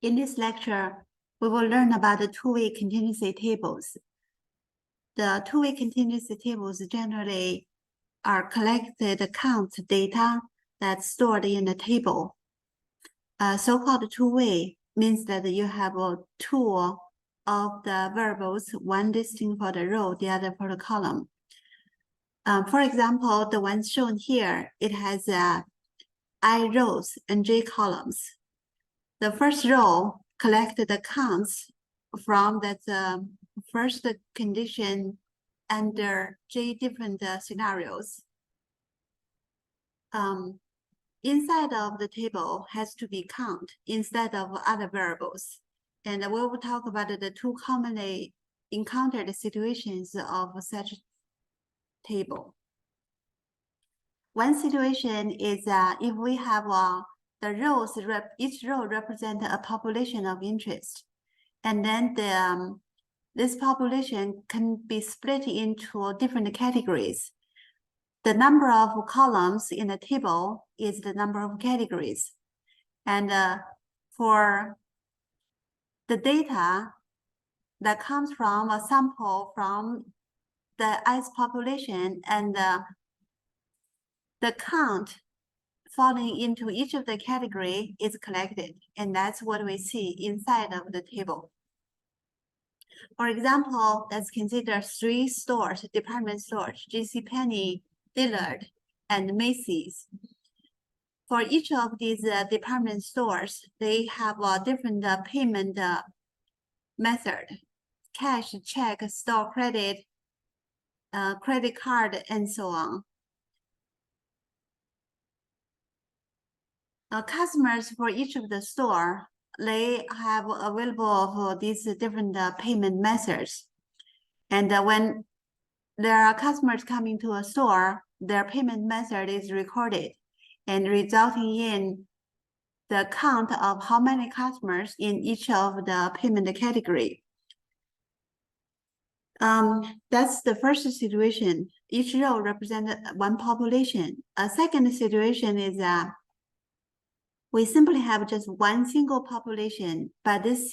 In this lecture, we will learn about the two-way contingency tables. The two-way contingency tables generally are collected count data that's stored in a table. So-called two-way means that you have a two of the variables, one listing for the row, the other for the column. For example, the one shown here, it has I rows and j columns. The first row collects the counts from that first condition under j different scenarios. Inside of the table has to be count instead of other variables. And we will talk about the two commonly encountered situations of such table. One situation is if we have the rows, each row represents a population of interest. And then this population can be split into different categories. The number of columns in the table is the number of categories. And for the data that comes from a sample from the ice population and the count falling into each of the category is collected, and that's what we see inside of the table. For example, let's consider 3 stores, department stores, JCPenney, Dillard, and Macy's. For each of these department stores, they have a different payment method: cash, check, store credit, credit card, and so on. Customers for each of the store, they have available for these different payment methods. And when there are customers coming to a store, their payment method is recorded and resulting in the count of how many customers in each of the payment category. That's the first situation. Each row represents one population. A second situation is that we simply have just one single population, but this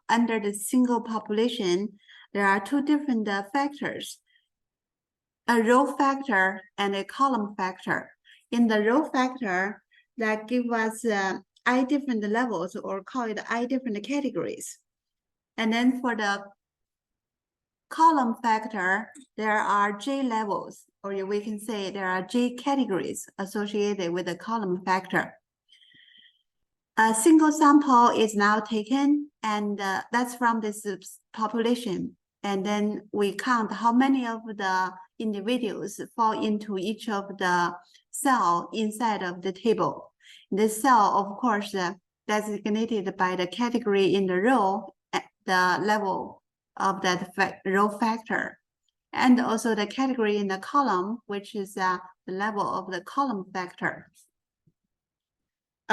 under the single population, there are two different factors: a row factor and a column factor. In the row factor, that give us I different levels, or call it I different categories. And then for the column factor, there are j levels, or we can say there are j categories associated with the column factor. A single sample is now taken, and that's from this population. And then we count how many of the individuals fall into each of the cell inside of the table. This cell, of course, designated by the category in the row at the level of that row factor, and also the category in the column, which is the level of the column factor.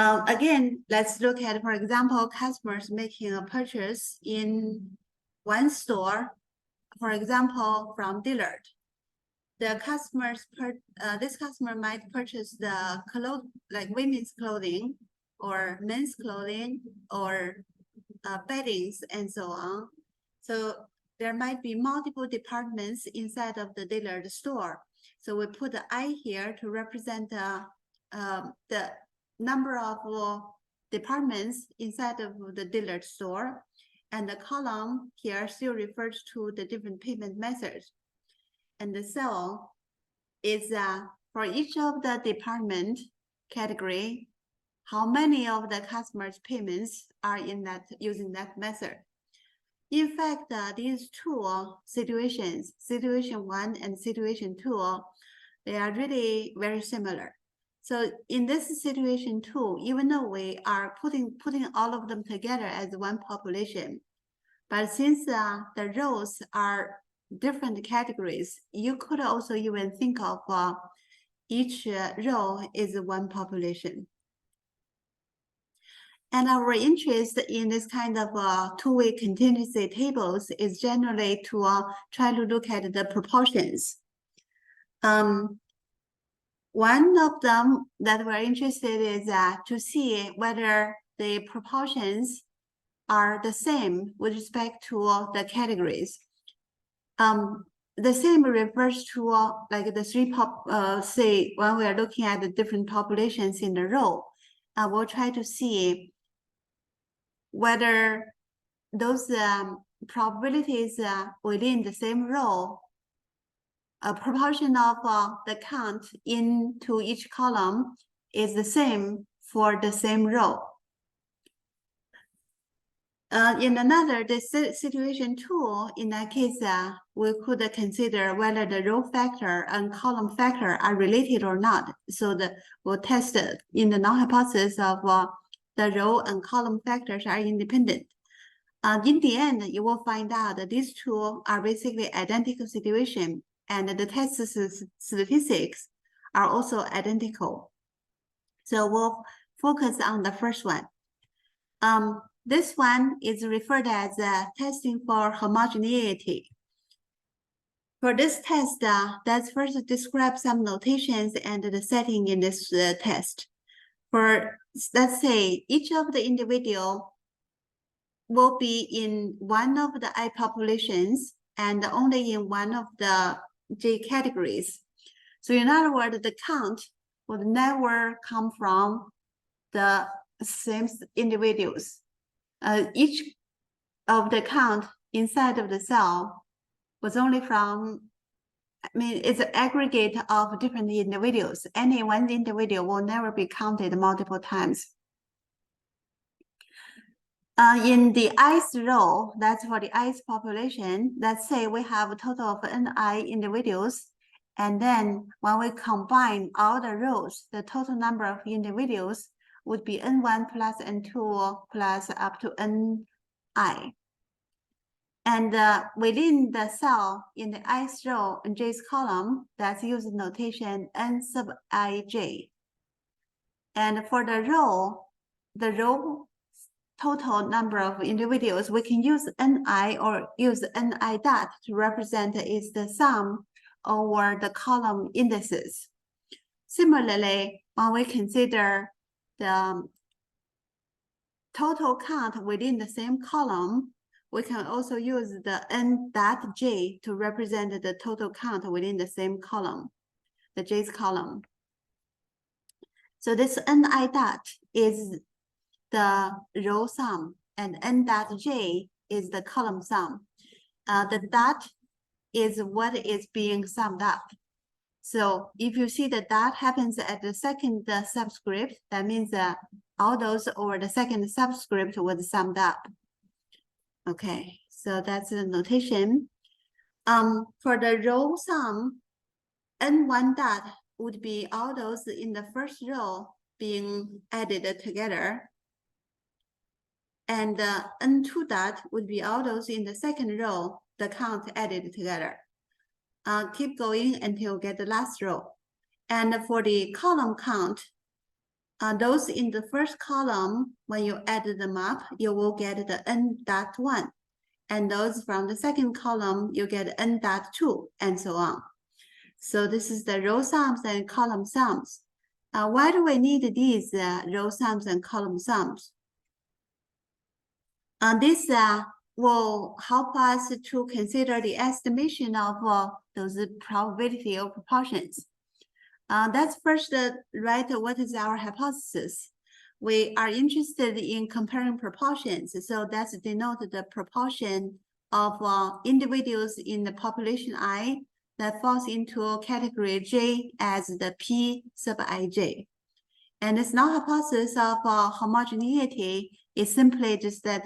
Again, let's look at, for example, customers making a purchase in one store, for example, from Dillard. The customers, this customer might purchase the clothes, like women's clothing or men's clothing or beddings and so on. So there might be multiple departments inside of the Dillard store. So we put the I here to represent the number of departments inside of the Dillard store, and the column here still refers to the different payment methods. And the cell is for each of the department category, how many of the customers' payments are in that using that method. In fact, these two situations, situation 1 and situation 2, they are really very similar. So in this situation 2, even though we are putting all of them together as one population, but since the rows are different categories, you could also even think of each row is one population. And our interest in this kind of two-way contingency tables is generally to try to look at the proportions. One of them that we're interested in is to see whether the proportions are the same with respect to the categories. The same refers to like the three say when we are looking at the different populations in the row, we'll try to see whether those probabilities within the same row, a proportion of the count into each column is the same for the same row. In another, the situation two, in that case, we could consider whether the row factor and column factor are related or not. So we'll test it in the null hypothesis of the row and column factors are independent. In the end, you will find out that these two are basically identical situation, and the test statistics are also identical. So we'll focus on the first one. This one is referred as testing for homogeneity. For this test, let's first describe some notations and the setting in this test. For, let's say, each of the individual will be in one of the I populations and only in one of the J categories. So in other words, the count would never come from the same individuals. Each of the count inside of the cell was only from, it's an aggregate of different individuals. Any one individual will never be counted multiple times. In the ith row, that's for the ith population, let's say we have a total of ni individuals. And then when we combine all the rows, the total number of individuals would be n1 plus n2 plus up to ni. And within the cell in the ith row and j's column, that's using notation n sub ij. And for the row total number of individuals, we can use ni or use ni dot to represent is the sum over the column indices. Similarly, when we consider the total count within the same column, we can also use the n dot j to represent the total count within the same column, the j's column. So this ni dot is the row sum and n dot j is the column sum. The dot is what is being summed up. So if you see the dot happens at the second subscript, that means all those over the second subscript was summed up. Okay, so that's the notation. For the row sum, n1 dot would be all those in the first row being added together. And n2 dot would be all those in the second row, the count added together. Keep going until you get the last row. And for the column count, those in the first column, when you add them up, you will get the n dot 1. And those from the second column, you get n dot 2, and so on. So this is the row sums and column sums. Why do we need these row sums and column sums? This will help us to consider the estimation of those probability or proportions. Let's first write what is our hypothesis. We are interested in comparing proportions, so that's denote the proportion of individuals in the population I that falls into category J as the P sub ij. And this null hypothesis of homogeneity is simply just that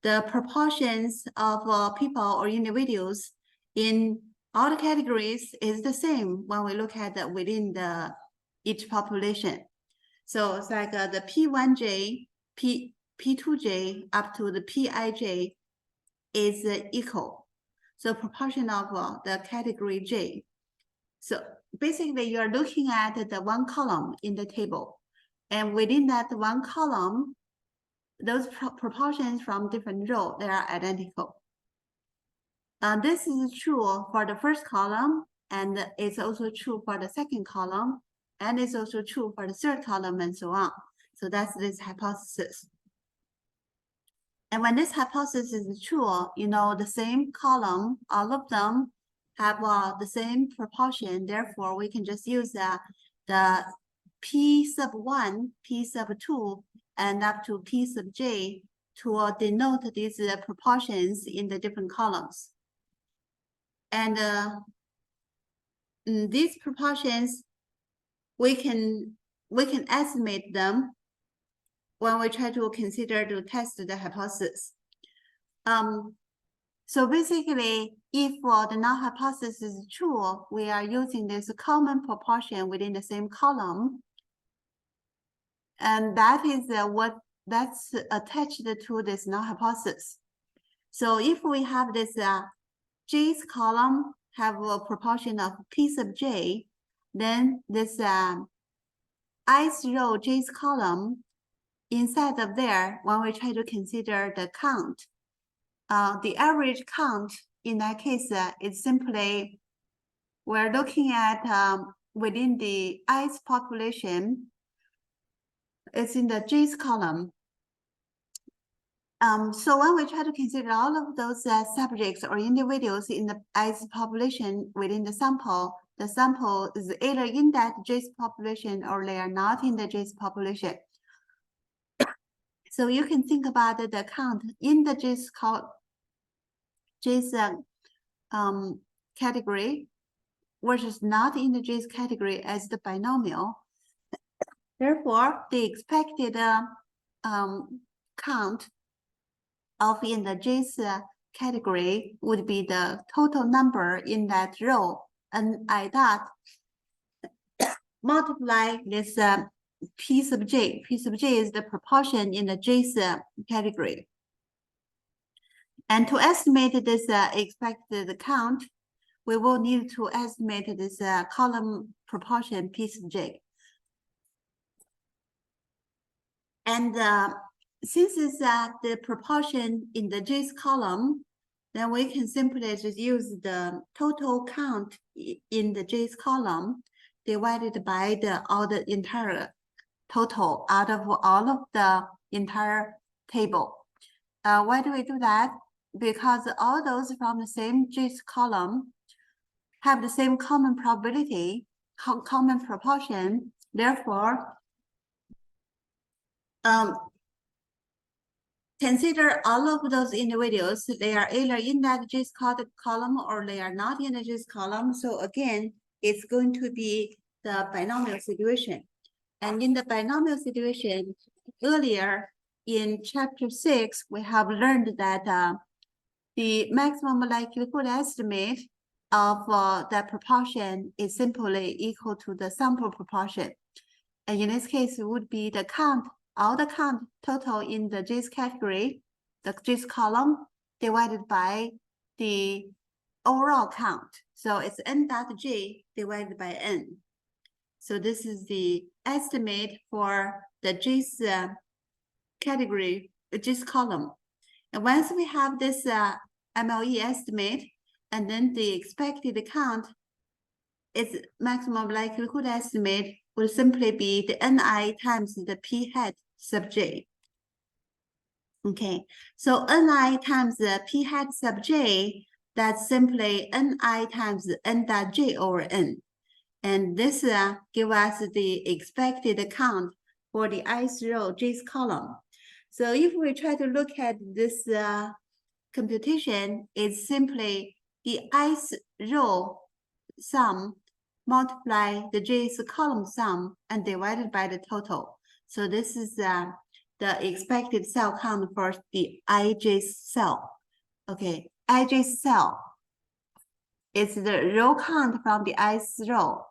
the proportions of people or individuals in all the categories is the same when we look at within each population. So it's like the P1J, P2J up to the Pij is equal. So proportion of the category J. So basically you're looking at the one column in the table. And within that one column, those proportions from different rows, they are identical. This is true for the first column, and it's also true for the second column, and it's also true for the third column, and so on. So that's this hypothesis. And when this hypothesis is true, you know, the same column, all of them have the same proportion. Therefore, we can just use the P sub 1, P sub 2, and up to P sub j to denote these proportions in the different columns. And these proportions, we can estimate them when we try to consider to test the hypothesis. So basically, if the null hypothesis is true, we are using this common proportion within the same column. And that is that's attached to this null hypothesis. So if we have this j's column have a proportion of p sub j, then this ith row j's column inside of there, when we try to consider the count, the average count in that case is simply we're looking at within the ith population. It's in the j's column. So when we try to consider all of those subjects or individuals in the ith population within the sample is either in that j's population or they are not in the j's population. So you can think about the count in the j's category versus not in the j's category as the binomial. Therefore, the expected count of in the j's category would be the total number in that row, and I dot multiply this p sub j. P sub j is the proportion in the j's category. And to estimate this expected count, we will need to estimate this column proportion p sub j. And since it's the proportion in the j's column, then we can simply just use the total count in the j's column divided by all the entire total out of all of the entire table. Why do we do that? Because all those from the same j's column have the same common probability, common proportion. Therefore, consider all of those individuals, they are either in that j's column or they are not in the j's column. So again, it's going to be the binomial situation. And in the binomial situation, earlier in chapter 6, we have learned that the maximum likelihood estimate of that proportion is simply equal to the sample proportion. And in this case, it would be the count, all the count total in the j's category, the j's column, divided by the overall count. So it's n dot j divided by n. So this is the estimate for the j's category, j's column. And once we have this MLE estimate, and then the expected count, its maximum likelihood estimate will simply be the ni times the p hat sub j. Okay, so ni times the p hat sub j, that's simply ni times n dot j over n. And this give us the expected count for the ith row j's column. So if we try to look at this computation, it's simply the ith row sum multiply the j's column sum and divided by the total. So this is the expected cell count for the ij cell. Okay, ij cell is the row count from the ith row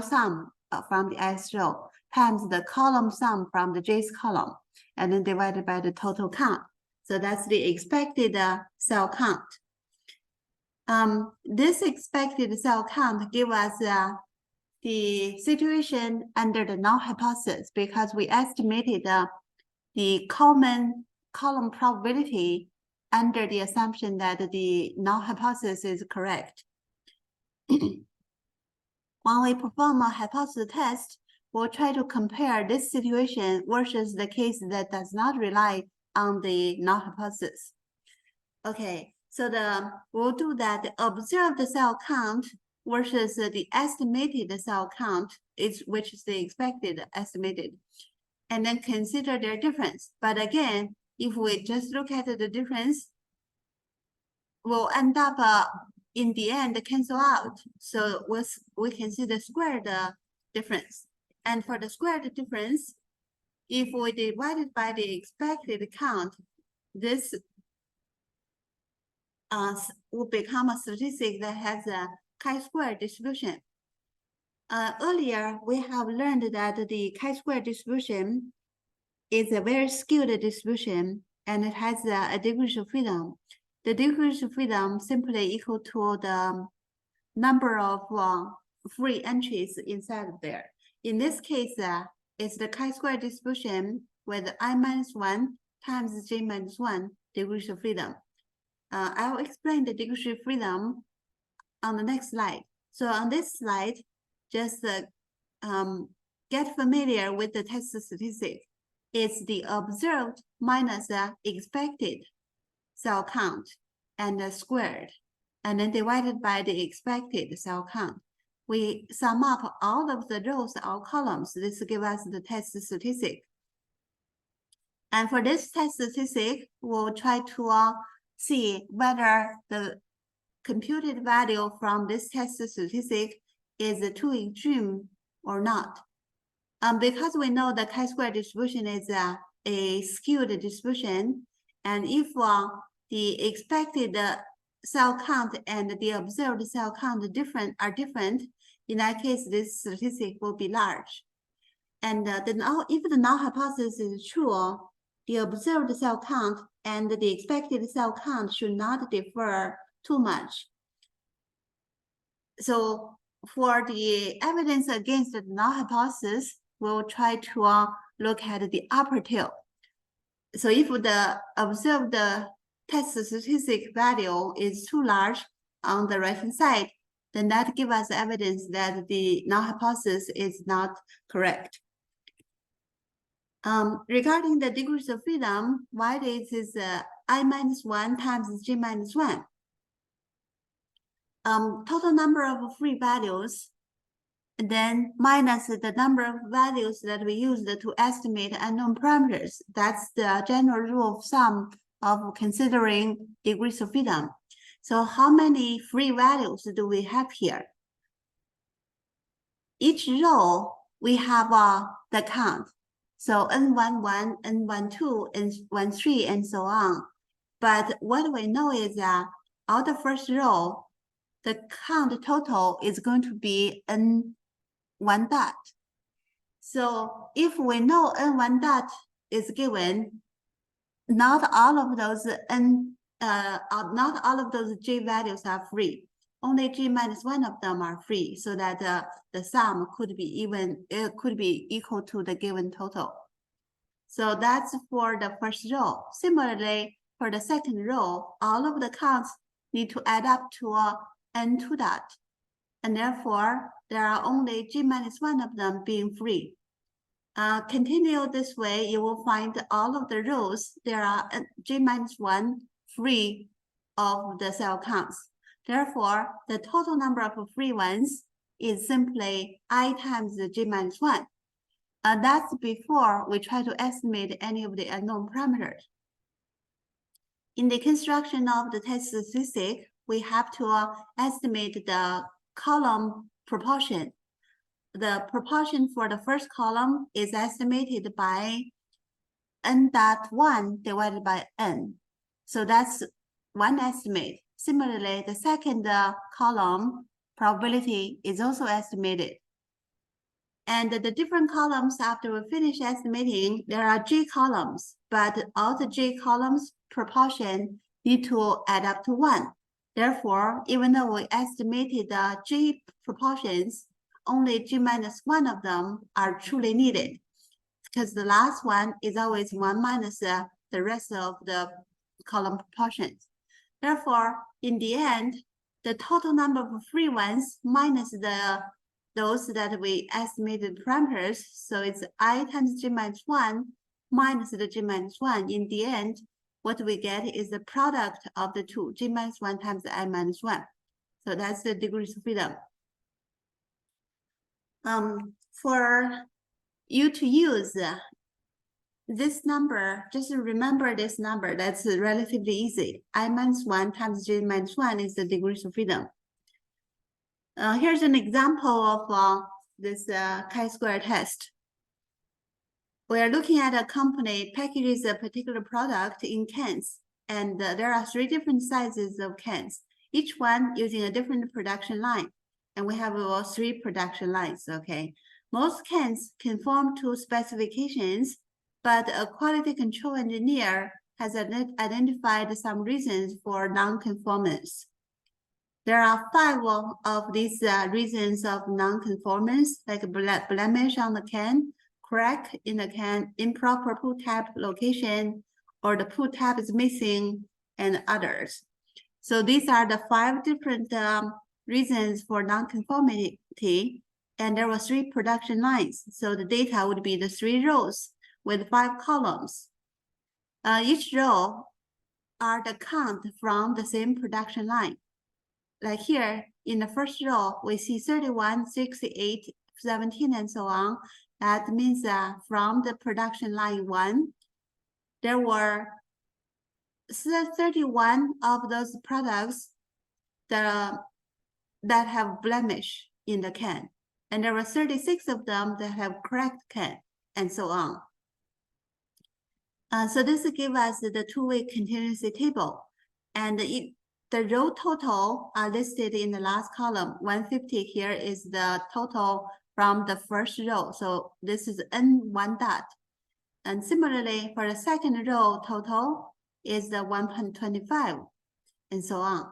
sum from the ith row times the column sum from the j's column, and then divided by the total count. So that's the expected cell count. This expected cell count give us the situation under the null hypothesis, because we estimated the common column probability under the assumption that the null hypothesis is correct. When we perform a hypothesis test, we'll try to compare this situation versus the case that does not rely on the null hypothesis. Okay, so we'll do that. The observed cell count versus the estimated cell count, which is the expected estimated, and then consider their difference. But again, if we just look at the difference, we'll end up in the end cancel out. So we can see the squared difference. And for the squared difference, if we divide it by the expected count, this will become a statistic that has a chi-square distribution. Earlier, we have learned that the chi-square distribution is a very skewed distribution, and it has a degrees of freedom. The degrees of freedom simply equal to the number of free entries inside of there. In this case, it's the chi-square distribution with I-1 times J-1 degrees of freedom. I'll explain the degrees of freedom on the next slide. So on this slide, just get familiar with the test statistic. It's the observed minus the expected cell count and squared, and then divided by the expected cell count. We sum up all of the rows or columns. This gives us the test statistic. And for this test statistic, we'll try to see whether the computed value from this test statistic is too extreme or not. Because we know the chi-square distribution is a skewed distribution, and if the expected cell count and the observed cell count are different, in that case, this statistic will be large. And if the null hypothesis is true, the observed cell count and the expected cell count should not differ too much. So for the evidence against the null hypothesis, we'll try to look at the upper tail. So if the observed test statistic value is too large on the right-hand side, then that gives us evidence that the null hypothesis is not correct. Regarding the degrees of freedom, why this is I-1 times J-1. Total number of free values, and then minus the number of values that we used to estimate unknown parameters. That's the general rule of thumb of considering degrees of freedom. So how many free values do we have here? Each row, we have the count. So N11, N12, N13, and so on. But what we know is that on the first row, the count total is going to be N1 dot. So if we know N1 dot is given, not all of those not all of those J values are free. Only J-1 of them are free, so that the sum could be equal to the given total. So that's for the first row. Similarly, for the second row, all of the counts need to add up to N2 dot, and therefore there are only J-1 of them being free. Continue this way, you will find all of the rows, there are J-1 free of the cell counts. Therefore, the total number of free ones is simply I times the J-1. That's before we try to estimate any of the unknown parameters. In the construction of the test statistic, we have to estimate the column proportion. The proportion for the first column is estimated by N.1 divided by N. So that's one estimate. Similarly, the second column probability is also estimated. And the different columns, after we finish estimating, there are J columns, but all the J columns proportion need to add up to 1. Therefore, even though we estimated the J proportions, only J-1 of them are truly needed, because the last one is always 1 minus the rest of the column proportions. Therefore, in the end, the total number of free ones minus those that we estimated parameters, so it's I times J-1 minus the J minus 1. In the end, what we get is the product of the two, J minus 1 times I minus 1. So that's the degrees of freedom. For you to use this number, just remember this number. That's relatively easy. I minus 1 times J minus 1 is the degrees of freedom. Here's an example of this Chi-square test. We are looking at a company packages a particular product in cans, and there are 3 different sizes of cans, each one using a different production line. And we have 3 production lines, okay? Most cans conform to specifications, but a quality control engineer has identified some reasons for non-conformance. There are 5 of these reasons of non-conformance, like blemish on the can, crack in the can, improper pull tab location, or the pull tab is missing, and others. So these are the 5 different reasons for non-conformity, and there were 3 production lines. So the data would be the 3 rows with 5 columns. Each row are the count from the same production line. Like here, in the first row, we see 31, 68, 17, and so on. That means that from the production line 1, there were 31 of those products that have blemish in the can. And there were 36 of them that have cracked can, and so on. So this gives us the two-way contingency table. And the row total are listed in the last column. 150 here is the total from the first row. So this is N1 dot. And similarly, for the second row, total is the 125, and so on.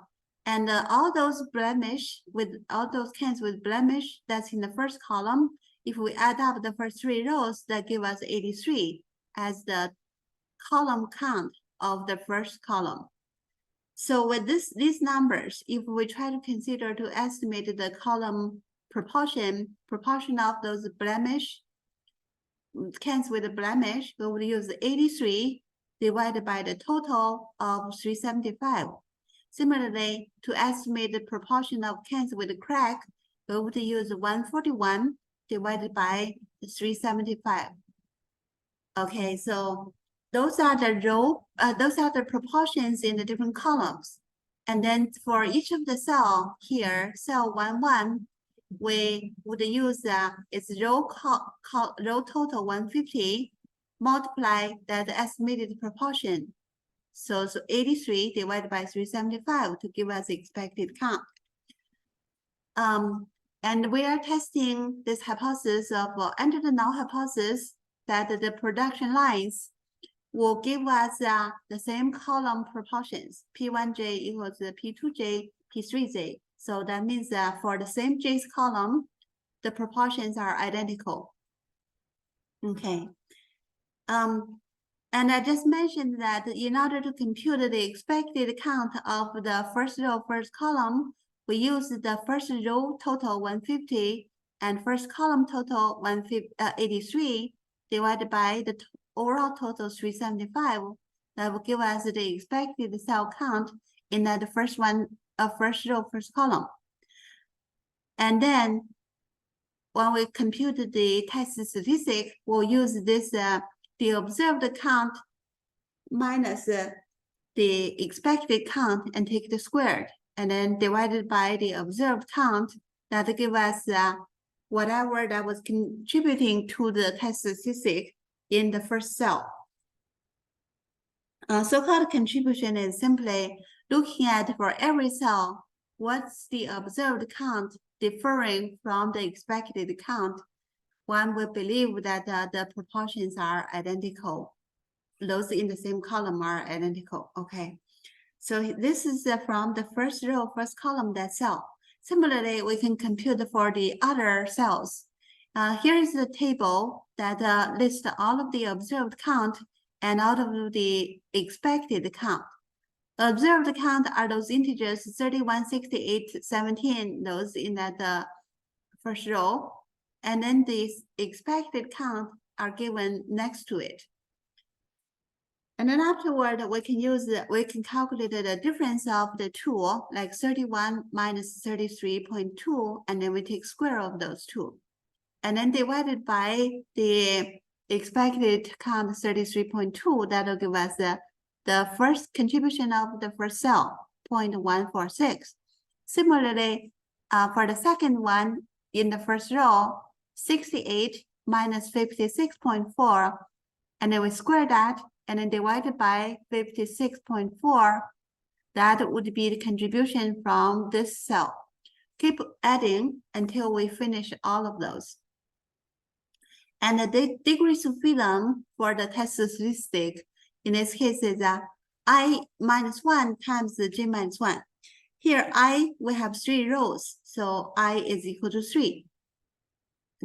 And all those blemish, with all those cans with blemish, that's in the first column. If we add up the first 3 rows, that give us 83 as the column count of the first column. So with these numbers, if we try to consider to estimate the column proportion of those blemish, cans with a blemish, we would use 83 divided by the total of 375. Similarly, to estimate the proportion of cans with a crack, we would use 141 divided by 375. Okay, so those are the proportions in the different columns. And then for each of the cell here, cell 11, we would use its row total 150, multiply that estimated proportion. So 83 divided by 375 to give us the expected count. And we are testing this hypothesis of under the null hypothesis that the production lines will give us the same column proportions. P1J equals P2J, P3J. So that means that for the same J's column, the proportions are identical. Okay. And I just mentioned that in order to compute the expected count of the first row, first column, we use the first row total 150 and first column total 83 divided by the overall total 375. That will give us the expected cell count in the first row, first column. And then when we compute the test statistic, we'll use this the observed count minus the expected count and take the squared, and then divided by the observed count. That give us whatever that was contributing to the test statistic in the first cell. So-called contribution is simply looking at for every cell, what's the observed count differing from the expected count when we believe that the proportions are identical. Those in the same column are identical, okay? So this is from the first row, first column, that cell. Similarly, we can compute for the other cells. Here is the table that lists all of the observed count and all of the expected count. The observed count are those integers 31, 68, 17, those in that first row. And then the expected count are given next to it. And then afterward, we can calculate the difference of the two, like 31 minus 33.2, and then we take square of those two. And then divided by the expected count 33.2, that'll give us the first contribution of the first cell, 0.146. Similarly, for the second one in the first row, 68 minus 56.4, and then we square that and then divided by 56.4, that would be the contribution from this cell. Keep adding until we finish all of those. And the degrees of freedom for the test statistic in this case is I minus 1 times J minus 1. Here, we have 3 rows, so I is equal to 3.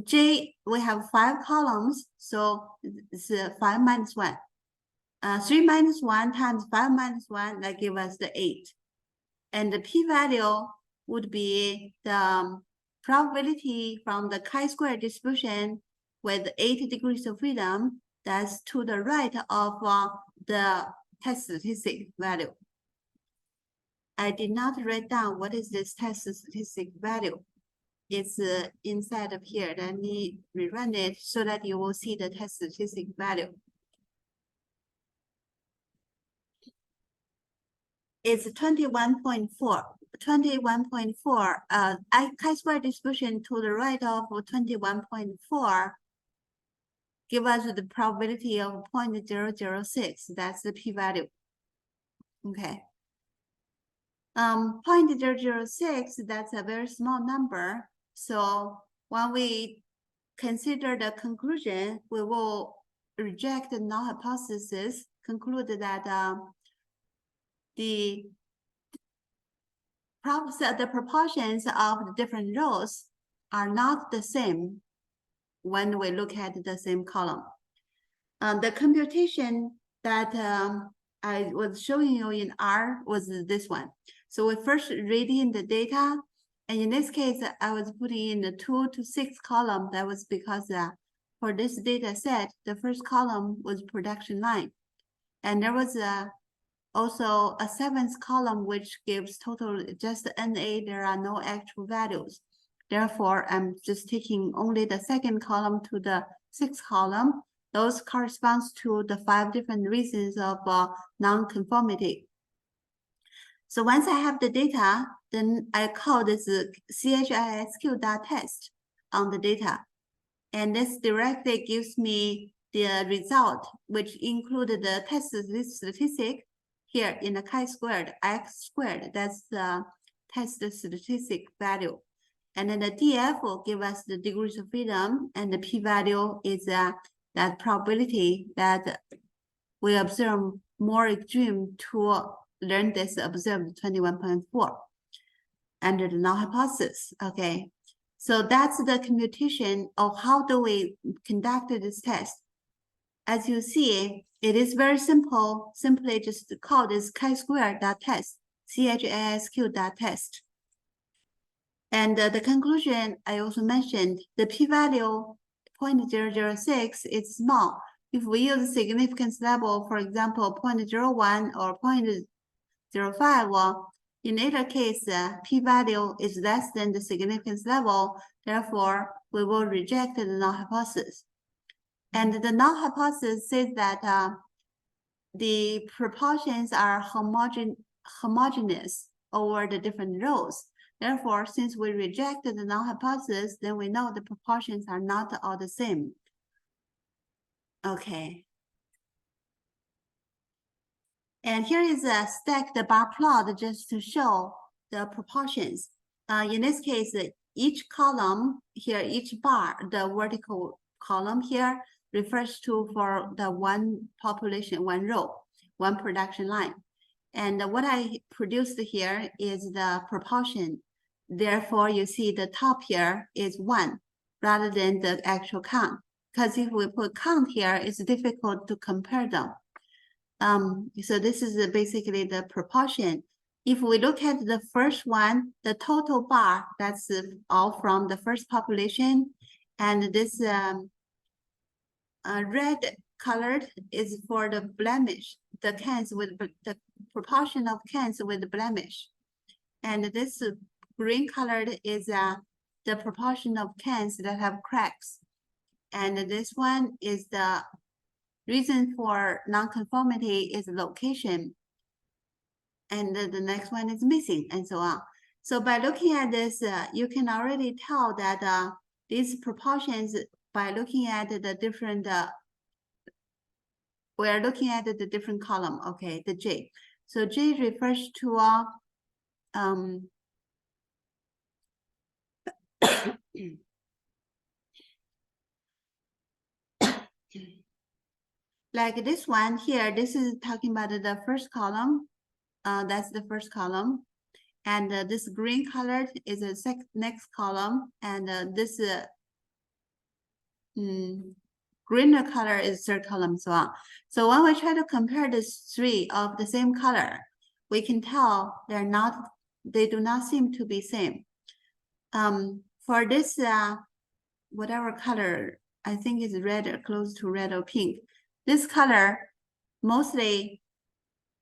J, we have 5 columns, so it's 5 minus 1. 3 minus 1 times 5 minus 1, that gives us the 8. And the p-value would be the probability from the chi-square distribution with 8 degrees of freedom. That's to the right of the test statistic value. I did not write down what is this test statistic value. It's inside of here. Let me rerun it so that you will see the test statistic value. It's 21.4. 21.4. Chi-square distribution to the right of 21.4 give us the probability of 0.006. That's the p-value. Okay. 0.006, that's a very small number. So when we consider the conclusion, we will reject the null hypothesis, conclude that the proportions of the different rows are not the same when we look at the same column. The computation that I was showing you in R was this one. So we first read in the data, and in this case, I was putting in the 2 to 6 column. That was because for this data set, the first column was production line. And there was also a 7th column, which gives total just NA, there are no actual values. Therefore, I'm just taking only the 2nd column to the 6th column. Those corresponds to the 5 different reasons of non-conformity. So once I have the data, then I call this CHISQ.test on the data. And this directly gives me the result, which included the test statistic here in the chi-squared, x squared. That's the test statistic value. And then the DF will give us the degrees of freedom, and the p-value is that probability that we observe more extreme to learn this observed 21.4 under the null hypothesis. Okay, so that's the computation of how do we conduct this test. As you see, it is very simple. Simply just call this chi-square.test, CHISQ.test. And the conclusion I also mentioned, the p-value 0.006 is small. If we use significance level, for example, 0.01 or 0.05, well, in either case, p-value is less than the significance level. Therefore, we will reject the null hypothesis. And the null hypothesis says that the proportions are homogeneous over the different rows. Therefore, since we rejected the null hypothesis, then we know the proportions are not all the same. Okay. And here is a stacked bar plot just to show the proportions. In this case, each column here, each bar, the vertical column here refers to for the one population, one row, one production line. And what I produced here is the proportion. Therefore, you see the top here is 1 rather than the actual count. Because if we put count here, it's difficult to compare them. So this is basically the proportion. If we look at the first one, the total bar, that's all from the first population. And this red colored is for the blemish, the cans with the proportion of cans with blemish. And this green colored is the proportion of cans that have cracks. And this one is the reason for nonconformity is location. And the next one is missing, and so on. So by looking at this, you can already tell that these proportions, by looking at the different, we are looking at the different column, okay, the J. So J refers to like this one here, this is talking about the first column. That's the first column. And this green colored is the next column. And this greener color is third column, so on. So when we try to compare these three of the same color, we can tell they do not seem to be same. For this, whatever color, I think is red or close to red or pink. This color, mostly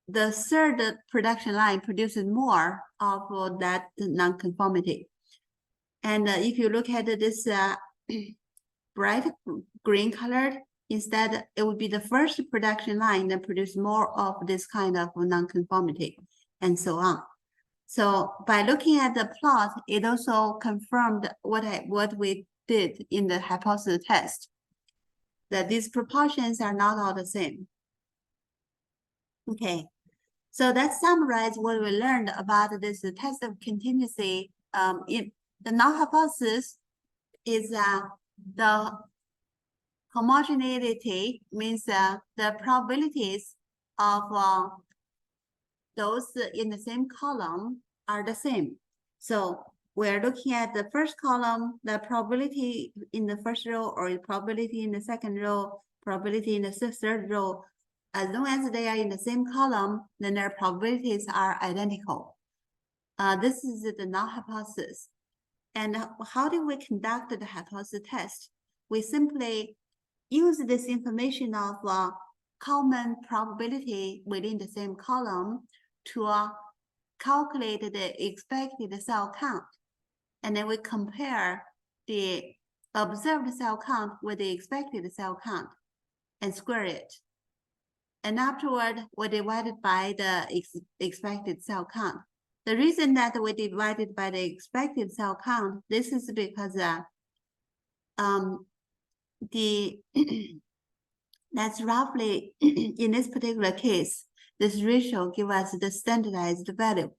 the third production line produces more of that nonconformity. And if you look at this bright green colored, instead it would be the first production line that produce more of this kind of nonconformity, and so on. So by looking at the plot, it also confirmed what we did in the hypothesis test, that these proportions are not all the same. Okay, so that summarizes what we learned about this test of contingency. In the null hypothesis is the homogeneity, means the probabilities of those in the same column are the same. So we're looking at the first column, the probability in the first row, or probability in the second row, probability in the third row. As long as they are in the same column, then their probabilities are identical. This is the null hypothesis. And how do we conduct the hypothesis test? We simply use this information of common probability within the same column to calculate the expected cell count. And then we compare the observed cell count with the expected cell count and square it. And afterward, we divide it by the expected cell count. The reason that we divided by the expected cell count, this is because that's roughly, in this particular case, this ratio gives us the standardized value.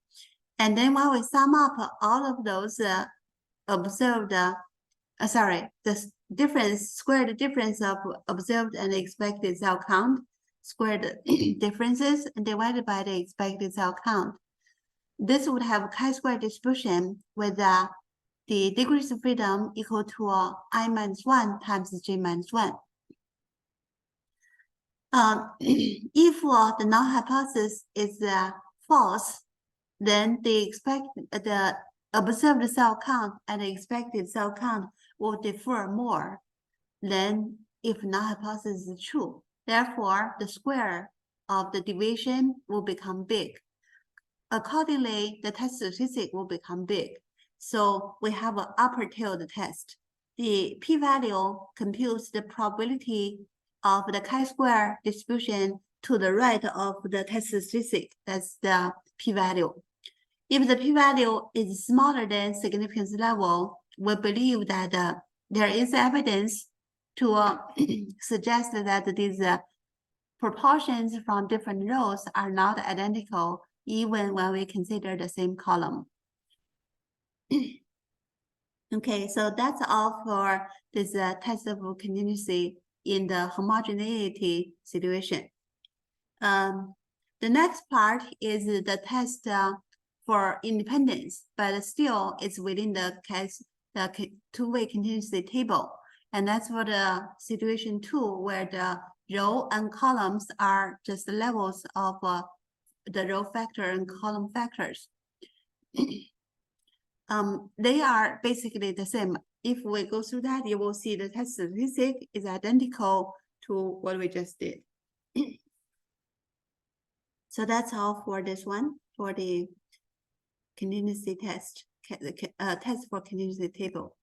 And then when we sum up all of those observed, the difference, squared difference of observed and expected cell count, squared differences, and divided by the expected cell count. This would have chi-square distribution with the degrees of freedom equal to I-1 times J-1. If the null hypothesis is false, then the observed cell count and the expected cell count will differ more than if null hypothesis is true. Therefore, the square of the deviation will become big. Accordingly, the test statistic will become big. So we have an upper tailed test. The p-value computes the probability of the chi-square distribution to the right of the test statistic. That's the p-value. If the p-value is smaller than significance level, we believe that there is evidence to suggest that these proportions from different rows are not identical, even when we consider the same column. Okay, so that's all for this test of contingency in the homogeneity situation. The next part is the test for independence, but still it's within the two-way contingency table. And that's for the situation 2, where the row and columns are just the levels of the row factor and column factors. They are basically the same. If we go through that, you will see the test statistic is identical to what we just did. So that's all for this one, for the contingency test, test for contingency table.